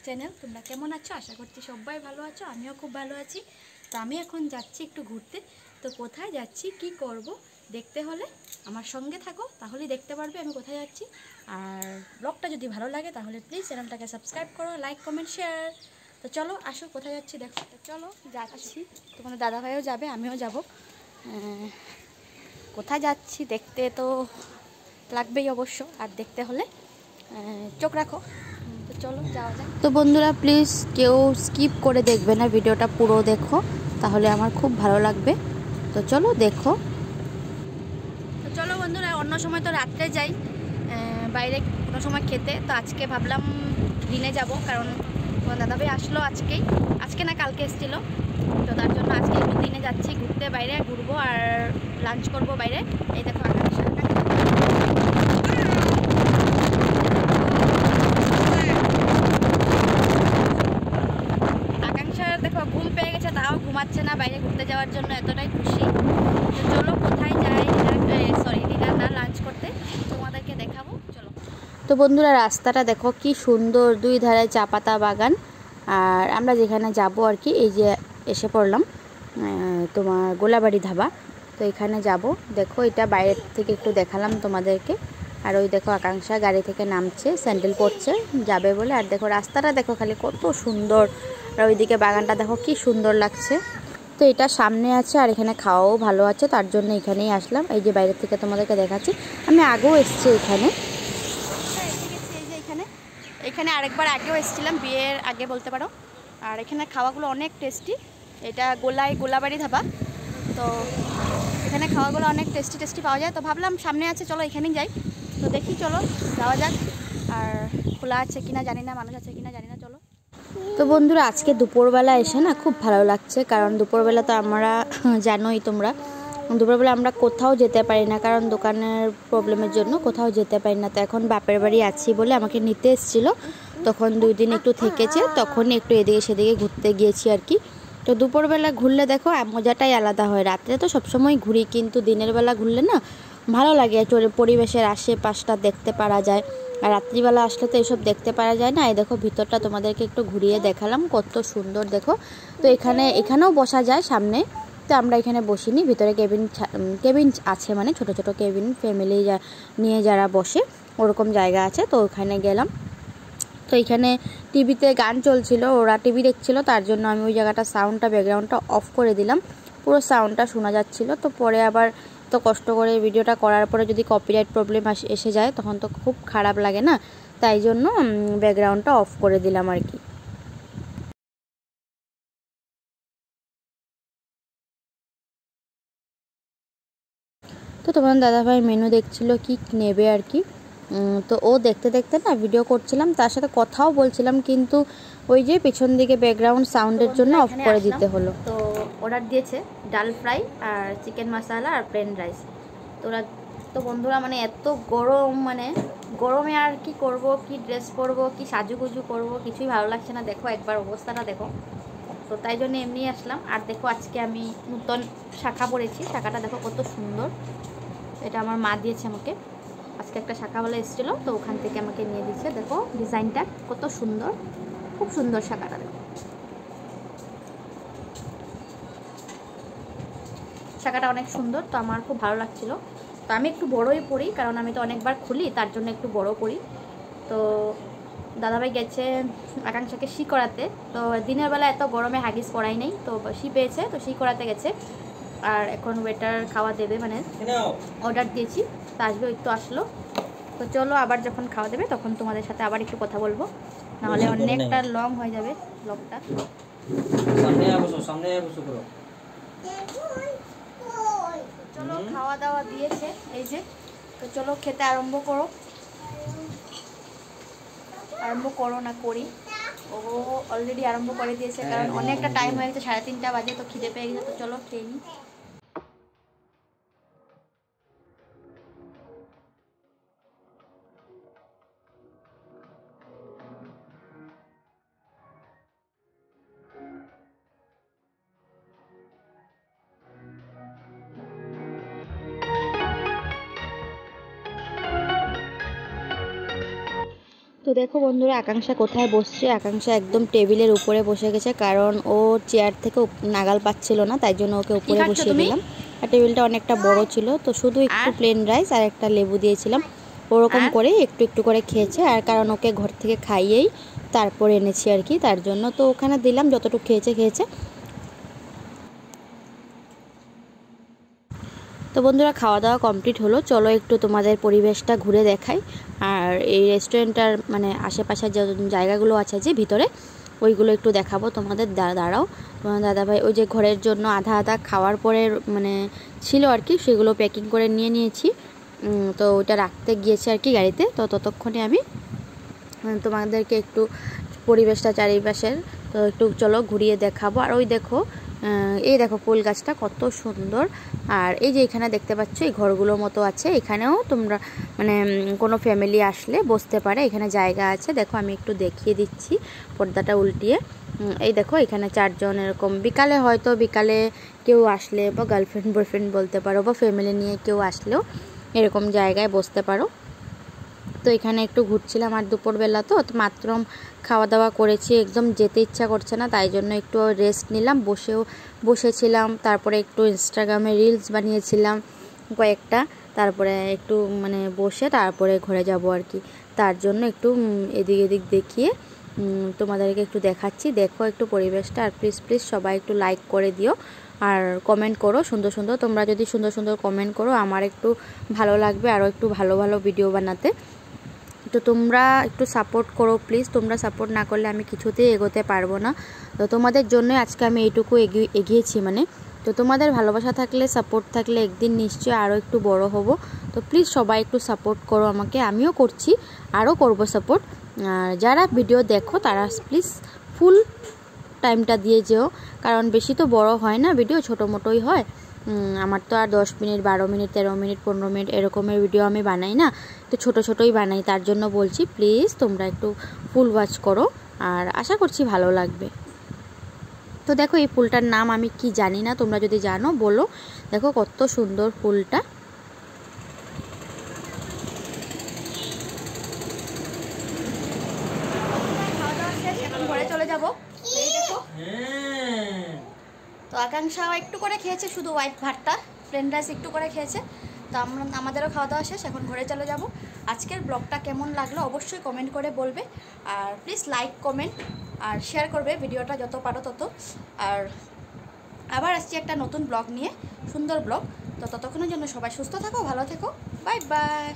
Channel. তোমরা কেমন আছো? আশা করছি সবাই ভালো আছো, আমিও খুব ভালো আছি। তো আমি এখন যাচ্ছি একটু ঘুরতে। তো কোথায় যাচ্ছি, কি করব দেখতে হলে আমার সঙ্গে থাকো, তাহলেই দেখতে পারবে আমি কোথায় যাচ্ছি। আর ব্লগটা যদি ভালো লাগে তাহলে প্লিজ চ্যানেলটাকে সাবস্ক্রাইব করো, লাইক কমেন্ট শেয়ার। তো চলো আসো, কোথায় যাচ্ছি দেখো। তো চলো যাচ্ছি, তোমাদের দাদাভাইও যাবে, আমিও যাব। কোথায় যাচ্ছি দেখতে তো লাগবেই অবশ্য, আর দেখতে হলে চোখ রাখো। তো চলো যাওয়া যাক। তো বন্ধুরা প্লিজ কেউ স্কিপ করে দেখবে না, ভিডিওটা পুরো দেখো, তাহলে আমার খুব ভালো লাগবে। তো চলো দেখো। তো চলো বন্ধুরা, অন্য সময় তো রাত্রে যাই বাইরে কোনো সময় খেতে। তো আজকে ভাবলাম দিনে যাব, কারণ তোমার দাদাভাই আসলো আজকে না কালকে এসেছিল। তো তার জন্য আজকে একটু দিনে যাচ্ছি ঘুরতে, বাইরে ঘুরবো আর লাঞ্চ করব বাইরে। এই দেখো আকাঙ্ক্ষা, আকাঙ্ক্ষার দেখো ঘুম পেয়ে গেছে, তাও ঘুমাচ্ছে না বাইরে ঘুরতে যাওয়ার জন্য, এতটাই খুশি। তো চলো কোথায় যাই, ডিনার না লাঞ্চ করতে, তোমাদেরকে দেখাবো। চলো। তো বন্ধুরা রাস্তাটা দেখো কি সুন্দর, দুই ধারে চা পাতা বাগান। আর আমরা যেখানে যাব আর কি, এই যে এসে পড়লাম তোমার গোলাবাড়ি ধাবা। তো এখানে যাব, দেখো এটা বাইরের থেকে একটু দেখালাম তোমাদেরকে। আর ওই দেখো আকাঙ্ক্ষা গাড়ি থেকে নামছে, স্যান্ডেল পরছে যাবে বলে। আর দেখো রাস্তাটা দেখো খালি কত সুন্দর, আর ওইদিকে বাগানটা দেখো কি সুন্দর লাগছে। তো এটা সামনে আছে, আর এখানে খাওয়াও ভালো আছে, তার জন্য এখানেই আসলাম। এই যে বাইরের থেকে তোমাদেরকে দেখাচ্ছি, আমি আগেও এসেছি এখানে। এখানে আরেকবার আগেও এসেছিলাম, বিয়ের আগে বলতে পারো। আর এখানে খাওয়াগুলো অনেক টেস্টি। এটা গোলাবাড়ি ধাবা। তো এখানে খাওয়াগুলো অনেক টেস্টি পাওয়া যায়। তো ভাবলাম সামনে আছে, চলো এখানেই যাই। তো দেখি, চলো যাওয়া যাক। আর খোলা আছে কিনা জানি না, মানুষ আছে কিনা জানি না, চলো। তো বন্ধুরা আজকে দুপুরবেলা এসে না খুব ভালো লাগছে, কারণ দুপুরবেলা তো আমরা জানোই তোমরা, দুপুরবেলা আমরা কোথাও যেতে পারি না, কারণ দোকানের প্রবলেমের জন্য কোথাও যেতে পারি না। তো এখন বাপের বাড়ি আছি বলে আমাকে নিতে এসেছিলো, তখন 2 দিন একটু থেকেছে, তখন একটু এদিকে সেদিকে ঘুরতে গিয়েছি আর কি। তো দুপুরবেলা ঘুরলে দেখো মজাটাই আলাদা হয়। রাত্রে তো সবসময় ঘুরি, কিন্তু দিনের বেলা ঘুরলে না ভালো লাগে, পরিবেশের আশেপাশটা দেখতে পারা যায়। আর রাত্রিবেলা আসলে তো এসব দেখতে পারা যায় না। এই দেখো ভিতরটা তোমাদেরকে একটু ঘুরিয়ে দেখালাম, কত সুন্দর দেখো। তো এখানেও বসা যায় সামনে। তো আমরা এখানে বসিনি, ভিতরে কেবিন আছে, মানে ছোট ছোট কেবিন, ফ্যামিলি নিয়ে যারা বসে ওরকম জায়গা আছে। তো ওখানে গেলাম। তো এখানে টিভিতে গান চলছিল, ওরা টিভি দেখছিল, তার জন্য আমি ওই জায়গাটা সাউন্ডটা ব্যাকগ্রাউন্ডটা অফ করে দিলাম, পুরো সাউন্ডটা শোনা যাচ্ছিল। তো পরে আবার তো কষ্ট করে ভিডিওটা করার পরে যদি কপিরাইট প্রবলেম এসে যায় তখন তো খুব খারাপ লাগে না, তাই জন্য ব্যাকগ্রাউন্ডটা অফ করে দিলাম আর কি। তো তোমার দাদাভাই মেনু দেখছিল কি নেবে আর কি। তো ও দেখতে দেখতে না ভিডিও করছিলাম, তার সাথে কথাও বলছিলাম, কিন্তু ওই যে পিছন দিকে ব্যাকগ্রাউন্ড সাউন্ডের জন্য অফ করে দিতে হলো। তো অর্ডার দিয়েছে ডাল ফ্রাই আর চিকেন মশলা আর প্লেন রাইস। তো বন্ধুরা মানে এত গরম, মানে গরমে আর কি করব, কি ড্রেস পরবো, কি সাজুগুজু করব, কিছুই ভালো লাগছে না। দেখো একবার অবস্থাটা দেখো। তো তাই জন্য এমনি আসলাম। আর দেখো আজকে আমি নতুন শাখা পরেছি, শাখাটা দেখো কত সুন্দর। এটা আমার মা দিয়েছে আমাকে, আজকে একটা শাখাওয়ালা এসেছিলো, তো ওখান থেকে আমাকে নিয়ে দিচ্ছে। দেখো ডিজাইনটা কত সুন্দর, খুব সুন্দর শাখাটা দেখো। শাখাটা অনেক সুন্দর, তো আমার খুব ভালো লাগছিল। তো আমি একটু বড়ই পরি, কারণ আমি তো অনেকবার খুলি, তার জন্য একটু বড় পরি। তো দাদাভাই গেছে আকাঙ্ক্ষাকে শি করাতে। তো দিনের বেলা এত গরমে হাগিস পরাই নেই, তো শি পেয়েছে, তো শি করাতে গেছে। আর এখন ওয়েটার খাওয়া দেবে, মানে অর্ডার দিয়েছি, তো আসবে, ওই তো আসলো। তো চলো আবার যখন খাওয়া দেবে তখন তোমাদের সাথে আবার একটু কথা বলবো, নাহলে অনেকটা লং হয়ে যাবে ব্লগটা। চলো খাওয়া দাওয়া দিয়েছে এই যে, তো চলো খেতে আরম্ভ করো না করি। ও অলরেডি আরম্ভ করে দিয়েছে, কারণ অনেকটা টাইম হয়ে গেছে, 3:30 বাজে, তো খিদে পেয়ে গেছে। তো চলো খেয়ে নিই। তো তো দেখো বন্ধুরা, আকাঙ্ক্ষা কোথায় বসছে। আকাঙ্ক্ষা একদম টেবিলের উপরে বসে গেছে, কারণ ও চেয়ার থেকে নাগাল পাচ্ছিল না, তাই জন্য ওকে উপরে বসিয়ে দিলাম। আর টেবিলটা অনেকটা বড় ছিল, তো শুধু একটু প্লেন রাইস আর একটা লেবু দিয়েছিলাম। ওরকম করে একটু একটু করে খেয়েছে, আর কারণ ওকে ঘর থেকে খাইয়েই তারপর এনেছি আর কি, তার জন্য তো ওখানে দিলাম, যতটুকু খেয়েছে। তো বন্ধুরা, খাওয়া দাওয়া কমপ্লিট হলো। চলো একটু তোমাদের পরিবেশটা ঘুরে দেখাই। আর এই রেস্টুরেন্টটার মানে আশেপাশে যে জায়গাগুলো আছে যে ভিতরে, ওইগুলো একটু দেখাবো তোমাদের। দাঁড়াও, তোমার দাদাভাই ওই যে ঘরের জন্য আধা আধা খাওয়ার পরে মানে ছিল আর কি, সেগুলো প্যাকিং করে নিয়েছি। তো ওইটা রাখতে গিয়েছে আর কি গাড়িতে। তো ততক্ষণে আমি তোমাদেরকে একটু পরিবেশটা চারিপাশের তো একটু চলো ঘুরিয়ে দেখাবো। আর ওই দেখো, এই দেখো ফুল গাছটা কত সুন্দর। আর এই যে এখানে দেখতে পাচ্ছ এই ঘরগুলোর মতো আছে, এখানেও তোমরা মানে কোনো ফ্যামিলি আসলে বসতে পারে, এখানে জায়গা আছে। দেখো আমি একটু দেখিয়ে দিচ্ছি পর্দাটা উল্টিয়ে। এই দেখো এখানে 4 জন এরকম, বিকালে কেউ আসলে বা গার্লফ্রেন্ড বয়ফ্রেন্ড বলতে পারো, বা ফ্যামিলি নিয়ে কেউ আসলেও এরকম জায়গায় বসতে পারো। তো এখানে একটু ঘুরছিলাম, আর দুপুরবেলা তো মাত্র খাওয়া দাওয়া করেছি, একদম যেতে ইচ্ছা করছে না, তাই জন্য একটু রেস্ট নিলাম, বসেছিলাম। তারপরে একটু ইনস্টাগ্রামে রিলস বানিয়েছিলাম কয়েকটা, তারপরে একটু মানে বসে তারপরে ঘরে যাব আর কি। তার জন্য একটু এদিক দেখিয়ে তোমাদেরকে একটু দেখাচ্ছি। দেখো একটু পরিবেশটা, আর প্লিজ সবাই একটু লাইক করে দিও আর কমেন্ট করো সুন্দর। তোমরা যদি সুন্দর কমেন্ট করো, আমার একটু ভালো লাগবে আরও একটু ভালো ভিডিও বানাতে। তো তোমরা একটু সাপোর্ট করো প্লিজ, তোমরা সাপোর্ট না করলে আমি কিছুতেই এগোতে পারবো না। তো তোমাদের জন্য আজকে আমি এইটুকু এগিয়েছি মানে। তো তোমাদের ভালোবাসা থাকলে, সাপোর্ট থাকলে একদিন নিশ্চয়ই আরও একটু বড় হব। তো প্লিজ সবাই একটু সাপোর্ট করো আমাকে, আমিও করছি, আরও করব সাপোর্ট। আর যারা ভিডিও দেখো তারা প্লিজ ফুল টাইমটা দিয়ে যেও, কারণ বেশি তো বড় হয় না ভিডিও, ছোটো মোটোই হয়। আমার তো আর 10 মিনিট 12 মিনিট 13 মিনিট 15 মিনিট এরকমের ভিডিও আমি বানাই না, তো ছোটোই বানাই। তার জন্য বলছি প্লিজ তোমরা একটু ফুল ওয়াচ করো, আর আশা করছি ভালো লাগবে। তো দেখো এই ফুলটার নাম আমি কি জানি না, তোমরা যদি জানো বলো। দেখো কত সুন্দর ফুলটা। ঘরে চলে যাবো। এই দেখো, তো আকাঙ্ক্ষাও একটু করে খেয়েছে, শুধু হোয়াইট ভাতটা, প্লেন রাইস একটু করে খেয়েছে। তো আমাদেরও খাওয়া দাওয়া শেষ, এখন ঘরে চলে যাব। আজকের ব্লগটা কেমন লাগলো অবশ্যই কমেন্ট করে বলবে, আর প্লিজ লাইক কমেন্ট আর শেয়ার করবে ভিডিওটা যত পারো তত। আর আবার আসছি একটা নতুন ব্লগ নিয়ে, সুন্দর ব্লগ। তো ততক্ষণের জন্য সবাই সুস্থ থাকো, ভালো থেকো, বাই বাই।